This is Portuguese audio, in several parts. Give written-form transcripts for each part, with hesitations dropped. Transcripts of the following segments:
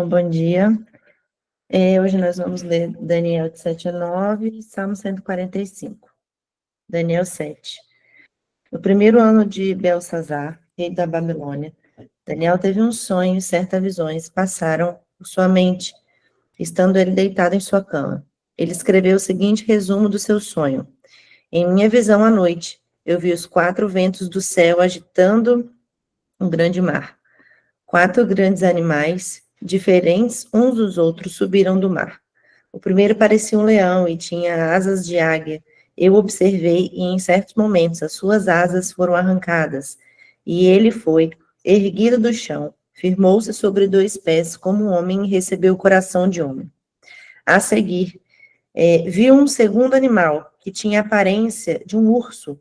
Bom dia. Hoje nós vamos ler Daniel de 7 a 9 e Salmo 145. Daniel 7. No primeiro ano de Belsazar, rei da Babilônia, Daniel teve um sonho e certas visões passaram por sua mente, estando ele deitado em sua cama. Ele escreveu o seguinte resumo do seu sonho. Em minha visão à noite, eu vi os 4 ventos do céu agitando um grande mar. 4 grandes animais, diferentes uns dos outros, subiram do mar. O primeiro parecia um leão e tinha asas de águia. Eu observei e, em certos momentos, as suas asas foram arrancadas. E ele foi erguido do chão, firmou-se sobre 2 pés como um homem e recebeu o coração de homem. A seguir, viu um segundo animal, que tinha a aparência de um urso.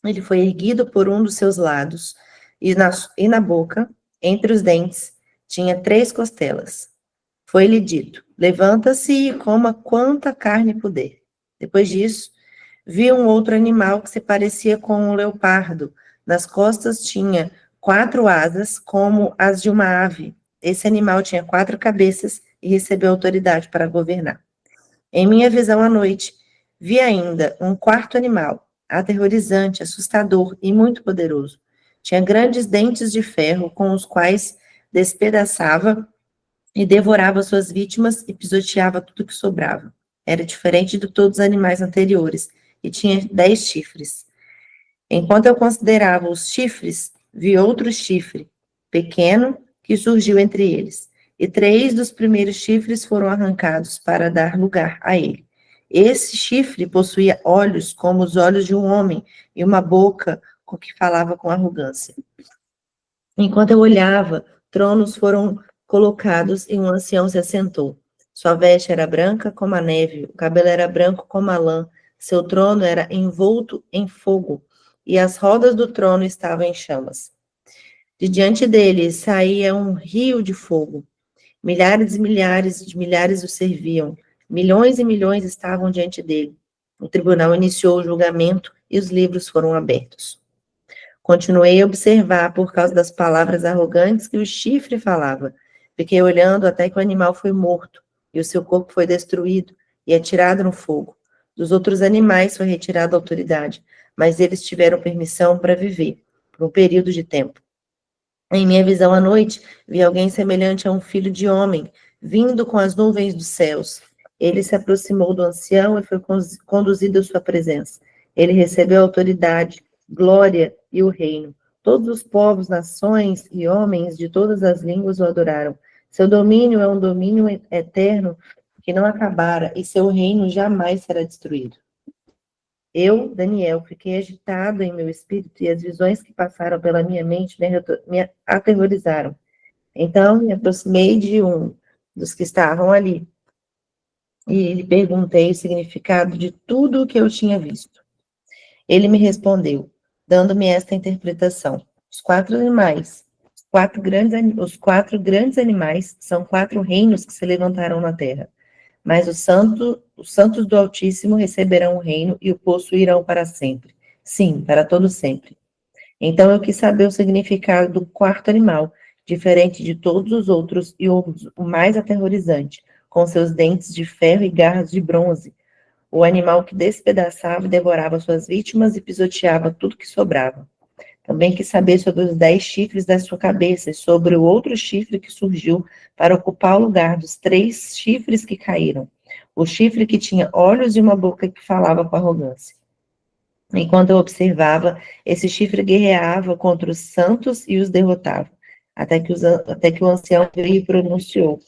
Ele foi erguido por um dos seus lados, e na boca, entre os dentes, tinha 3 costelas. Foi-lhe dito: levanta-se e coma quanta carne puder. Depois disso, vi um outro animal que se parecia com um leopardo. Nas costas tinha 4 asas, como as de uma ave. Esse animal tinha 4 cabeças e recebeu autoridade para governar. Em minha visão à noite, vi ainda um quarto animal, aterrorizante, assustador e muito poderoso. Tinha grandes dentes de ferro com os quais despedaçava e devorava suas vítimas e pisoteava tudo que sobrava. Era diferente de todos os animais anteriores e tinha 10 chifres. Enquanto eu considerava os chifres, vi outro chifre, pequeno, que surgiu entre eles. E 3 dos primeiros chifres foram arrancados para dar lugar a ele. Esse chifre possuía olhos como os olhos de um homem e uma boca com que falava com arrogância. Enquanto eu olhava, tronos foram colocados e um ancião se assentou. Sua veste era branca como a neve, o cabelo era branco como a lã, seu trono era envolto em fogo, e as rodas do trono estavam em chamas. De diante dele saía um rio de fogo. Milhares e milhares de milhares o serviam. Milhões e milhões estavam diante dele. O tribunal iniciou o julgamento e os livros foram abertos. Continuei a observar por causa das palavras arrogantes que o chifre falava. Fiquei olhando até que o animal foi morto e o seu corpo foi destruído e atirado no fogo. Dos outros animais foi retirada a autoridade, mas eles tiveram permissão para viver por um período de tempo. Em minha visão à noite, vi alguém semelhante a um filho de homem, vindo com as nuvens dos céus. Ele se aproximou do ancião e foi conduzido à sua presença. Ele recebeu a autoridade, glória e o reino. Todos os povos, nações e homens de todas as línguas o adoraram. Seu domínio é um domínio eterno que não acabara, e seu reino jamais será destruído. Eu, Daniel, fiquei agitado em meu espírito e as visões que passaram pela minha mente me aterrorizaram. Então, me aproximei de um dos que estavam ali e lhe perguntei o significado de tudo o que eu tinha visto. Ele me respondeu, dando-me esta interpretação. Os 4 animais, os 4 grandes animais são 4 reinos que se levantarão na terra. Mas os santos do Altíssimo receberão o reino e o possuirão para sempre. Sim, para todo sempre. Então eu quis saber o significado do quarto animal, diferente de todos os outros e o mais aterrorizante, com seus dentes de ferro e garras de bronze. O animal que despedaçava e devorava suas vítimas e pisoteava tudo que sobrava. Também quis saber sobre os 10 chifres da sua cabeça e sobre o outro chifre que surgiu para ocupar o lugar dos 3 chifres que caíram. O chifre que tinha olhos e uma boca que falava com arrogância. Enquanto eu observava, esse chifre guerreava contra os santos e os derrotava, até que o ancião veio e pronunciou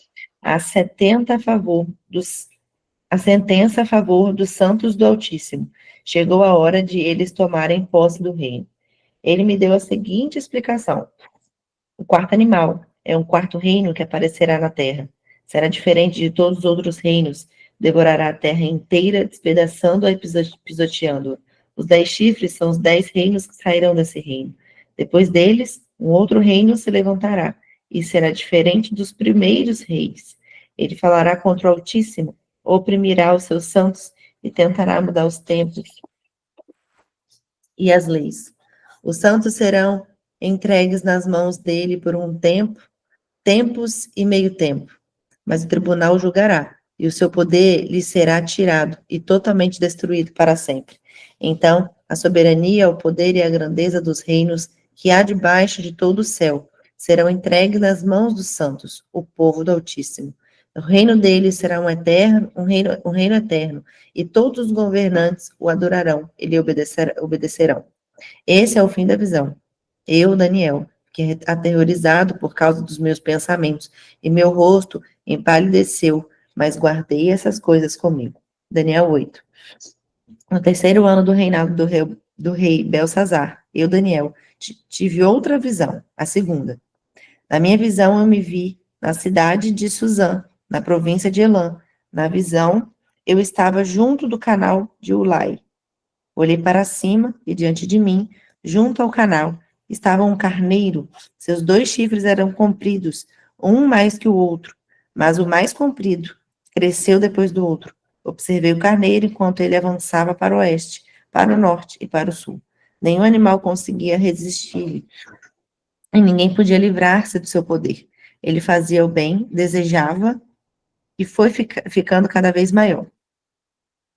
a sentença a favor dos santos do Altíssimo. Chegou a hora de eles tomarem posse do reino. Ele me deu a seguinte explicação. O quarto animal é um quarto reino que aparecerá na terra. Será diferente de todos os outros reinos. Devorará a terra inteira, despedaçando-a e pisoteando-a. Os 10 chifres são os 10 reinos que sairão desse reino. Depois deles, um outro reino se levantará, e será diferente dos primeiros reis. Ele falará contra o Altíssimo, oprimirá os seus santos e tentará mudar os tempos e as leis. Os santos serão entregues nas mãos dele por um tempo, tempos e meio tempo, mas o tribunal julgará, e o seu poder lhe será tirado e totalmente destruído para sempre. Então, a soberania, o poder e a grandeza dos reinos que há debaixo de todo o céu serão entregues nas mãos dos santos, o povo do Altíssimo. O reino dele será um reino eterno, e todos os governantes o adorarão e lhe obedecerão. Esse é o fim da visão. Eu, Daniel, fiquei aterrorizado por causa dos meus pensamentos, e meu rosto empalideceu, mas guardei essas coisas comigo. Daniel 8. No terceiro ano do reinado do rei Belsazar, eu, Daniel, tive outra visão, a segunda. Na minha visão, eu me vi na cidade de Suzã, na província de Elã. Na visão, eu estava junto do canal de Ulai. Olhei para cima e diante de mim, junto ao canal, estava um carneiro. Seus 2 chifres eram compridos, um mais que o outro, mas o mais comprido cresceu depois do outro. Observei o carneiro enquanto ele avançava para o oeste, para o norte e para o sul. Nenhum animal conseguia resistir-lhe, e ninguém podia livrar-se do seu poder. Ele fazia o bem, desejava, e foi ficando cada vez maior.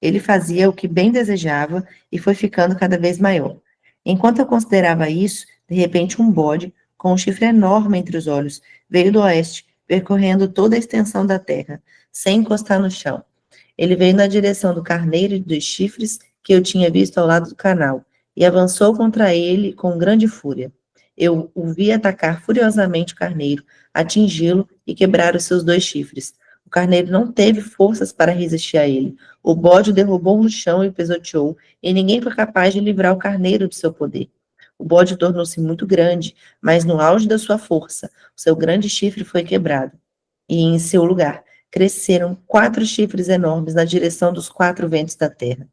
Ele fazia o que bem desejava e foi ficando cada vez maior. Enquanto eu considerava isso, de repente um bode, com um chifre enorme entre os olhos, veio do oeste, percorrendo toda a extensão da terra, sem encostar no chão. Ele veio na direção do carneiro dos chifres que eu tinha visto ao lado do canal, e avançou contra ele com grande fúria. Eu o vi atacar furiosamente o carneiro, atingi-lo e quebrar os seus 2 chifres. O carneiro não teve forças para resistir a ele. O bode o derrubou no chão e o pisoteou, e ninguém foi capaz de livrar o carneiro do seu poder. O bode tornou-se muito grande, mas no auge da sua força, o seu grande chifre foi quebrado. E em seu lugar, cresceram 4 chifres enormes na direção dos 4 ventos da terra.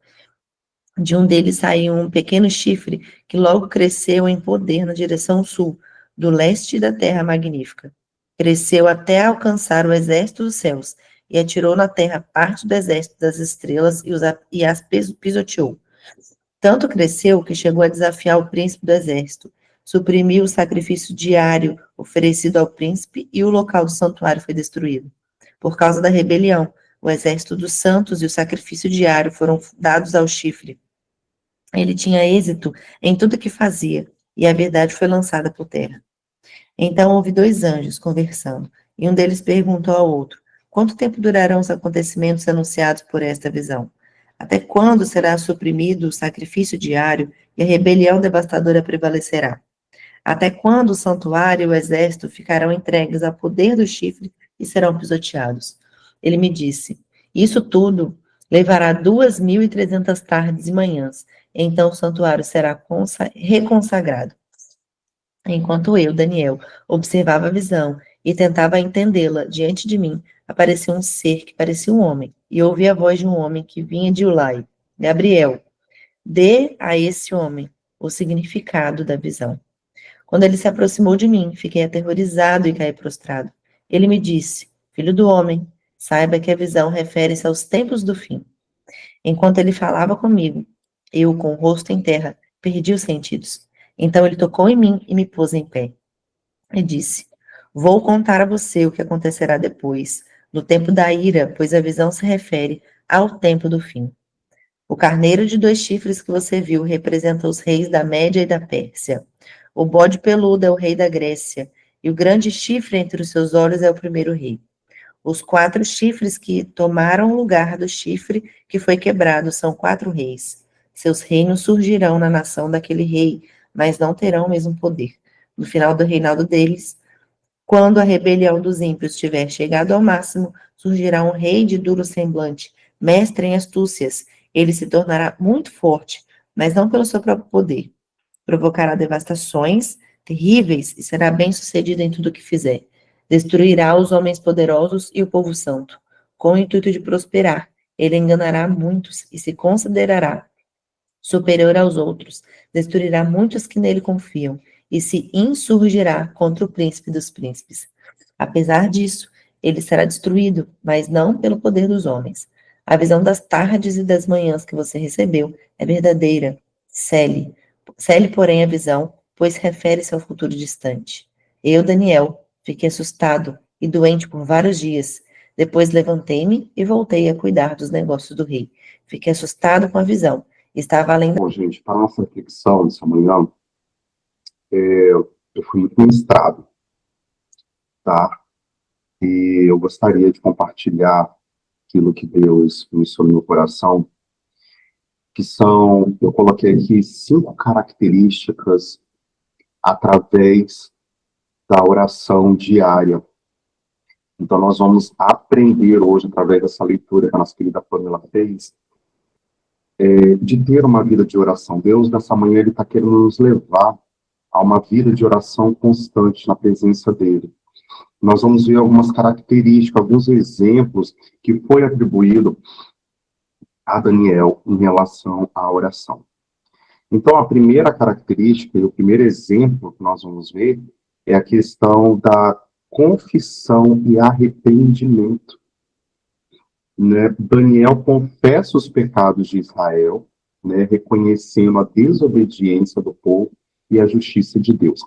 De um deles saiu um pequeno chifre que logo cresceu em poder na direção sul, do leste da terra magnífica. Cresceu até alcançar o exército dos céus e atirou na terra parte do exército das estrelas e as pisoteou. Tanto cresceu que chegou a desafiar o príncipe do exército, suprimiu o sacrifício diário oferecido ao príncipe e o local do santuário foi destruído. Por causa da rebelião, o exército dos santos e o sacrifício diário foram dados ao chifre. Ele tinha êxito em tudo que fazia, e a verdade foi lançada por terra. Então houve 2 anjos conversando, e um deles perguntou ao outro: quanto tempo durarão os acontecimentos anunciados por esta visão? Até quando será suprimido o sacrifício diário e a rebelião devastadora prevalecerá? Até quando o santuário e o exército ficarão entregues ao poder do chifre e serão pisoteados? Ele me disse: isso tudo levará 2.300 tardes e manhãs, então o santuário será reconsagrado. Enquanto eu, Daniel, observava a visão e tentava entendê-la, diante de mim apareceu um ser que parecia um homem, e ouvi a voz de um homem que vinha de Ulai: Gabriel, dê a esse homem o significado da visão. Quando ele se aproximou de mim, fiquei aterrorizado e caí prostrado. Ele me disse: filho do homem, saiba que a visão refere-se aos tempos do fim. Enquanto ele falava comigo, eu, com o rosto em terra, perdi os sentidos. Então ele tocou em mim e me pôs em pé. E disse: vou contar a você o que acontecerá depois, no tempo da ira, pois a visão se refere ao tempo do fim. O carneiro de 2 chifres que você viu representa os reis da Média e da Pérsia. O bode peludo é o rei da Grécia, e o grande chifre entre os seus olhos é o primeiro rei. Os 4 chifres que tomaram o lugar do chifre que foi quebrado são 4 reis. Seus reinos surgirão na nação daquele rei, mas não terão o mesmo poder. No final do reinado deles, quando a rebelião dos ímpios tiver chegado ao máximo, surgirá um rei de duro semblante, mestre em astúcias. Ele se tornará muito forte, mas não pelo seu próprio poder. Provocará devastações terríveis e será bem-sucedido em tudo o que fizer. Destruirá os homens poderosos e o povo santo. Com o intuito de prosperar, ele enganará muitos e se considerará superior aos outros. Destruirá muitos que nele confiam e se insurgirá contra o príncipe dos príncipes. Apesar disso, ele será destruído, mas não pelo poder dos homens. A visão das tardes e das manhãs que você recebeu é verdadeira. Cele, porém, a visão, pois refere-se ao futuro distante. Eu, Daniel, Fiquei assustado e doente por vários dias. Depois levantei-me e voltei a cuidar dos negócios do rei. Fiquei assustado com a visão. Estava além da... Bom, gente, para nossa reflexão dessa manhã, eu fui muito ministrado, tá? E eu gostaria de compartilhar aquilo que Deus ministrou no meu coração, que são, eu coloquei aqui 5 características através da oração diária. Então, nós vamos aprender hoje, através dessa leitura que a nossa querida Pamela fez, de ter uma vida de oração. Deus, nessa manhã, Ele está querendo nos levar a uma vida de oração constante na presença dEle. Nós vamos ver algumas características, alguns exemplos que foi atribuído a Daniel em relação à oração. Então, a primeira característica e o primeiro exemplo que nós vamos ver é a questão da confissão e arrependimento. Né? Daniel confessa os pecados de Israel, né, reconhecendo a desobediência do povo e a justiça de Deus.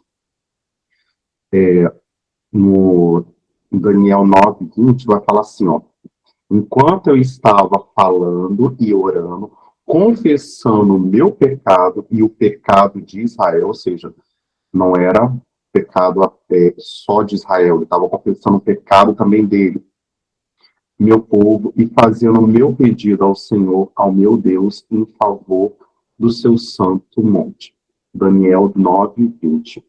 No Daniel 9:20 vai falar assim, ó: enquanto eu estava falando e orando, confessando o meu pecado e o pecado de Israel, ou seja, não era pecado só de Israel, ele estava confessando o pecado também dele, meu povo, e fazendo o meu pedido ao Senhor, ao meu Deus, em favor do seu santo monte. Daniel 9:20.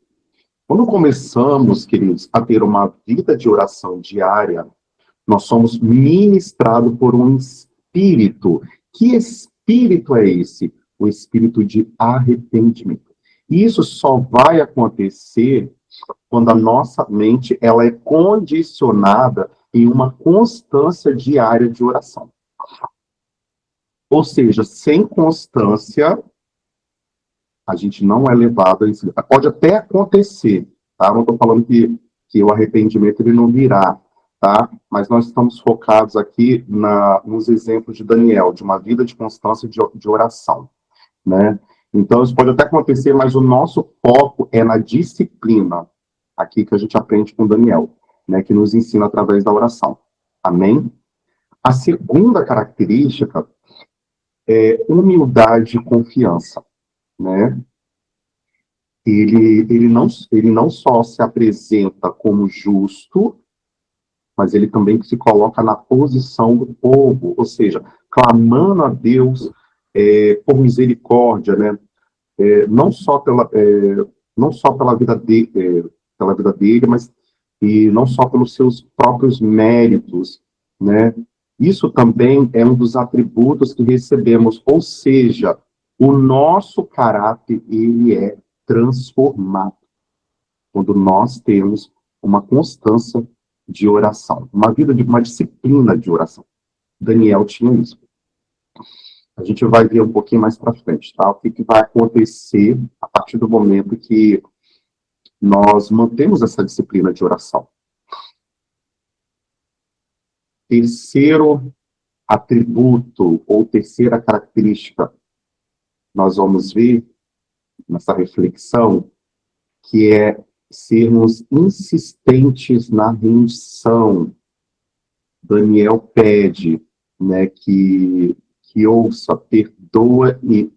Quando começamos, queridos, a ter uma vida de oração diária, nós somos ministrados por um espírito. Que espírito é esse? O espírito de arrependimento. E isso só vai acontecer quando a nossa mente ela é condicionada em uma constância diária de oração. Ou seja, sem constância, a gente não é levado a isso. Pode até acontecer, tá? Não estou falando que o arrependimento ele não virá, tá? Mas nós estamos focados aqui nos exemplos de Daniel, de uma vida de constância de oração, né? Então, isso pode até acontecer, mas o nosso foco é na disciplina, aqui que a gente aprende com Daniel, né? Que nos ensina através da oração. Amém? A segunda característica é humildade e confiança, né? Ele não só se apresenta como justo, mas ele também se coloca na posição do povo, ou seja, clamando a Deus por misericórdia, né? Não só pela vida dele, mas e não só pelos seus próprios méritos, né? Isso também é um dos atributos que recebemos, ou seja, o nosso caráter ele é transformado quando nós temos uma constância de oração, uma disciplina de oração. Daniel tinha isso. A gente vai ver um pouquinho mais para frente, tá? O que vai acontecer a partir do momento que nós mantemos essa disciplina de oração. Terceiro atributo ou terceira característica, nós vamos ver nessa reflexão, que é sermos insistentes na rendição. Daniel pede, né, que ouça, perdoa e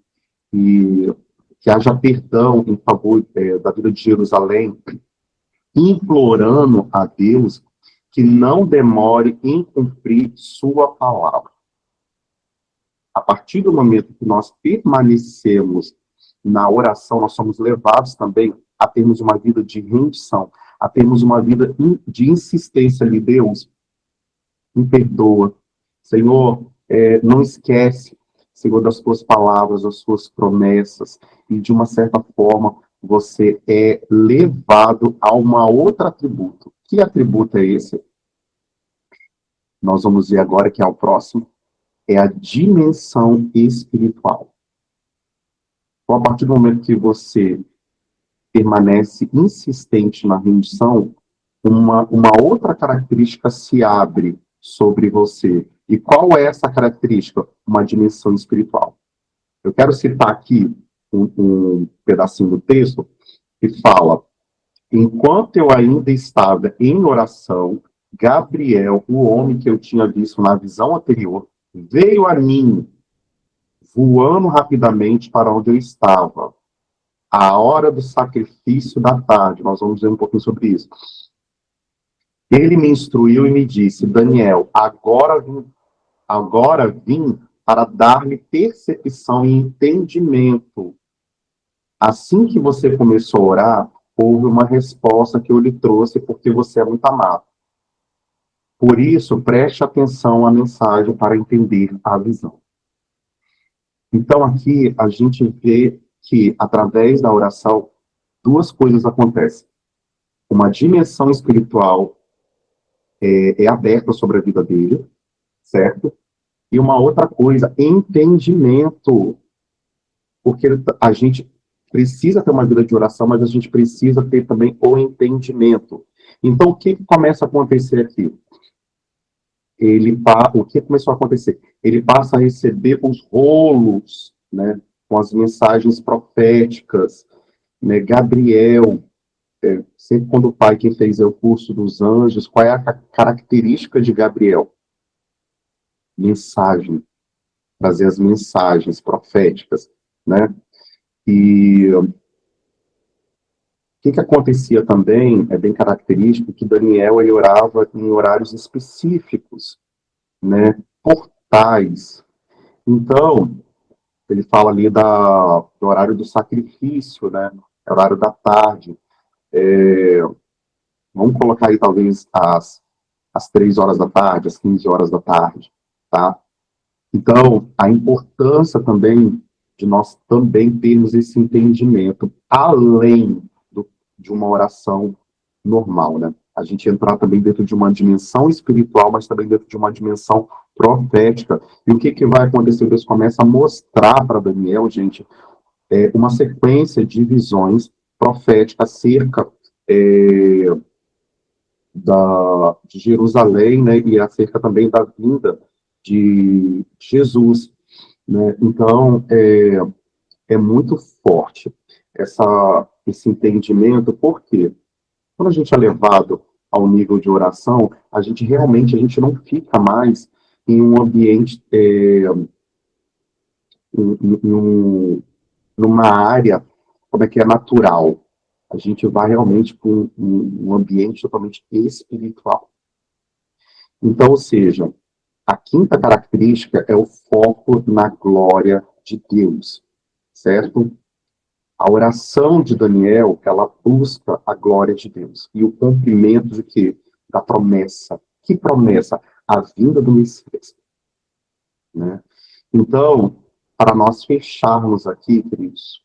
que haja perdão em favor da vida de Jerusalém, implorando a Deus que não demore em cumprir sua palavra. A partir do momento que nós permanecemos na oração, nós somos levados também a termos uma vida de rendição, a termos uma vida de insistência ali. Deus, me perdoa. Senhor, não esquece, Senhor, das suas palavras, das suas promessas, e de uma certa forma você é levado a uma outra atributo. Que atributo é esse? Nós vamos ver agora que é o próximo, é a dimensão espiritual. Então, a partir do momento que você permanece insistente na rendição, uma outra característica se abre sobre você. E qual é essa característica? Uma dimensão espiritual. Eu quero citar aqui um pedacinho do texto que fala enquanto eu ainda estava em oração, Gabriel, o homem que eu tinha visto na visão anterior, veio a mim, voando rapidamente para onde eu estava. A hora do sacrifício da tarde, nós vamos ver um pouquinho sobre isso. Ele me instruiu e me disse: Daniel, agora vim para dar-lhe percepção e entendimento. Assim que você começou a orar, houve uma resposta que eu lhe trouxe porque você é muito amado. Por isso, preste atenção à mensagem para entender a visão. Então, aqui a gente vê que, através da oração, duas coisas acontecem. Uma dimensão espiritual é aberta sobre a vida dele, certo? E uma outra coisa, entendimento. Porque a gente precisa ter uma vida de oração, mas a gente precisa ter também o entendimento. Então, o que começa a acontecer aqui? O que começou a acontecer? Ele passa a receber os rolos, né, com as mensagens proféticas, né, Gabriel, sempre quando o pai que fez o curso dos anjos, qual é a característica de Gabriel? Mensagem, trazer as mensagens proféticas, né? E o que acontecia também, é bem característico, que Daniel ele orava em horários específicos, né? Portais. Então, ele fala ali do horário do sacrifício, né? Horário da tarde. Vamos colocar aí, talvez, às 3 horas da tarde, às 15 horas da tarde, tá? Então, a importância também de nós também termos esse entendimento, além de uma oração normal, né? A gente entrar também dentro de uma dimensão espiritual, mas também dentro de uma dimensão profética. E o que vai acontecer? Deus começa a mostrar para Daniel, gente, uma sequência de visões proféticas acerca de Jerusalém, né, e acerca também da vinda de Jesus, né? Então, é muito forte esse entendimento, porque quando a gente é levado ao nível de oração, a gente não fica mais em um ambiente, numa área, como é que é, natural. A gente vai realmente para um ambiente totalmente espiritual. Então, ou seja, a quinta característica é o foco na glória de Deus, certo? A oração de Daniel, ela busca a glória de Deus e o cumprimento de quê? Da promessa. Que promessa? A vinda do Messias, né? Então, para nós fecharmos aqui, queridos,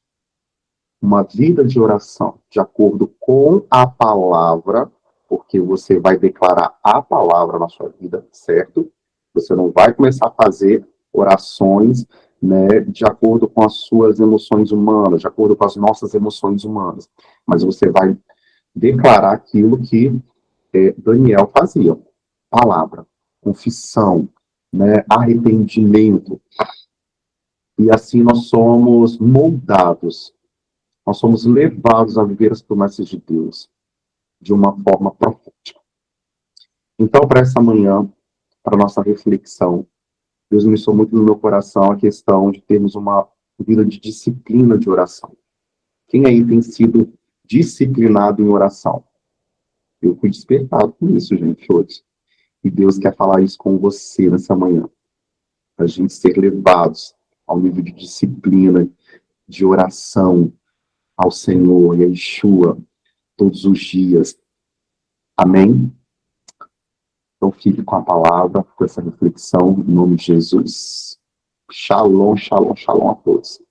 uma vida de oração de acordo com a palavra, porque você vai declarar a palavra na sua vida, certo? Você não vai começar a fazer orações, né, de acordo com as suas emoções humanas, de acordo com as nossas emoções humanas, mas você vai declarar aquilo que Daniel fazia. Palavra, confissão, né, arrependimento. E assim nós somos moldados, nós somos levados a viver as promessas de Deus de uma forma profética. Então, para essa manhã, para nossa reflexão, Deus ministrou muito no meu coração a questão de termos uma vida de disciplina de oração. Quem aí tem sido disciplinado em oração? Eu fui despertado por isso, gente, hoje. E Deus quer falar isso com você nessa manhã. Para a gente ser levados ao nível de disciplina, de oração ao Senhor e a Yeshua todos os dias. Amém? Então fique com a palavra, com essa reflexão, em nome de Jesus. Shalom, shalom, shalom a todos.